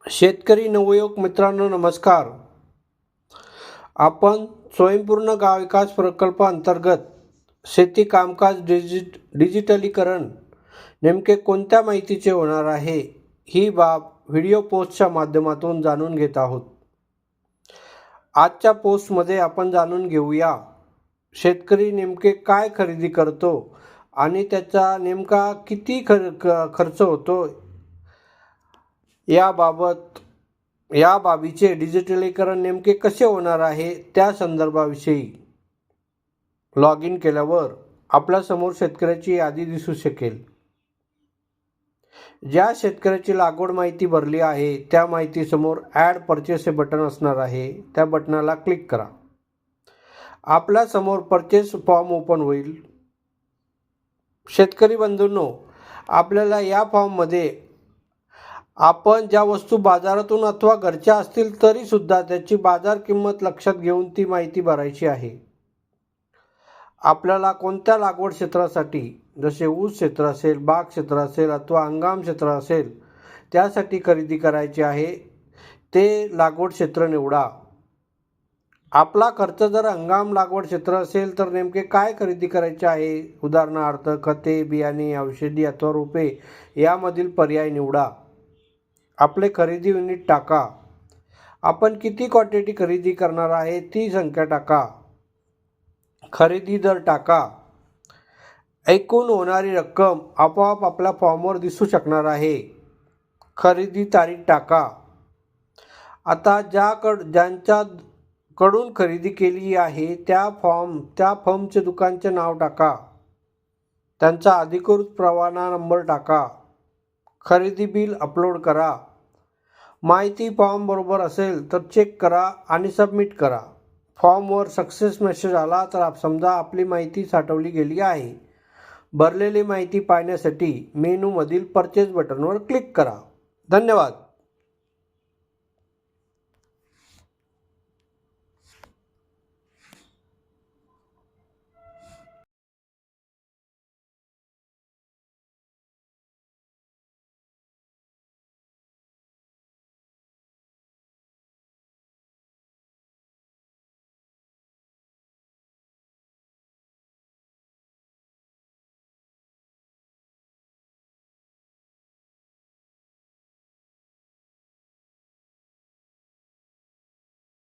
शेतकरी नवयुवक मित्रांनो नमस्कार. आपण स्वयंपूर्ण गाव विकास प्रकल्प अंतर्गत शेती कामकाज डिजिटलीकरण नेमके कोणत्या माहितीचे होणार आहे ही बाब व्हिडिओ पोस्टच्या माध्यमातून जाणून घेत आहोत. आजच्या पोस्टमध्ये आपण जाणून घेऊया शेतकरी नेमके काय खरेदी करतो आणि त्याचा नेमका किती खर्च होतो या बाबीचे डिजिटलीकरण नेमके कसे होणार आहे त्या संदर्भाविषयी लॉग इन केल्यावर आपल्यासमोर शेतकऱ्याची यादी दिसू शकेल. ज्या शेतकऱ्याची लागवड माहिती भरली आहे त्या माहितीसमोर ॲड परचेस हे बटन असणार आहे. त्या बटनाला क्लिक करा. आपल्यासमोर परचेस फॉर्म ओपन होईल. शेतकरी बंधूंनो, आपल्याला या फॉर्ममध्ये आपण ज्या वस्तू बाजारातून अथवा घरच्या असतील तरीसुद्धा त्याची बाजार किंमत लक्षात घेऊन ती माहिती भरायची आहे. आपल्याला कोणत्या लागवड क्षेत्रासाठी, जसे ऊस क्षेत्र असेल, बाग क्षेत्र असेल अथवा हंगाम क्षेत्र असेल त्यासाठी खरेदी करायची आहे ते लागवड क्षेत्र निवडा. आपला खर्च जर हंगाम लागवड क्षेत्र असेल तर नेमके काय खरेदी करायचे आहे, उदाहरणार्थ खते, बियाणे, औषधी अथवा रोपे यामधील पर्याय निवडा. आपले खरेदी युनिट टाका. आपण किती क्वांटिटी खरेदी करणार आहे ती संख्या टाका. खरेदी दर टाका. एकूण होणारी रक्कम आपोआप आपल्या फॉर्मवर दिसू शकणार आहे. खरेदी तारीख टाका. आता ज्यांच्याकडून खरेदी केली आहे त्या फर्मचे दुकानचे नाव टाका. त्यांचा अधिकृत परवाना नंबर टाका. खरेदी बिल अपलोड करा. माहिती फॉर्म बरोबर असेल तर चेक करा आणि सबमिट करा. फॉर्मवर सक्सेस मेसेज आला तर समजा आपली माहिती साठवली गेली आहे. भरलेली माहिती पाहण्यासाठी मेनूमधील परचेस बटनवर क्लिक करा. धन्यवाद.